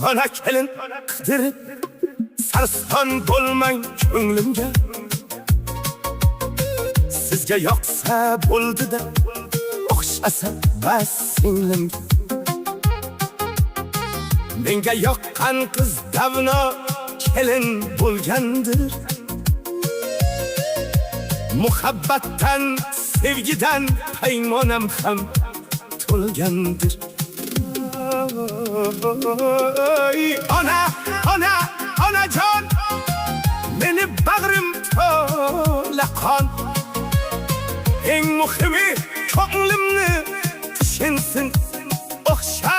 Ana kelin qidirib sarson bo'lmang ko'nglimga. Sizga yoqsa bo'ldi-da, o'xshasa bas singlimga. Menga yoqqan qiz davno kelin bo'lgandir. Muhabbatdan, sevgidan paymonam ham to'lgandir. Ona, ona, onajon, meni bag'rim to'la qon. Eng muhimi ko'nglimni tushunsin, o'xsha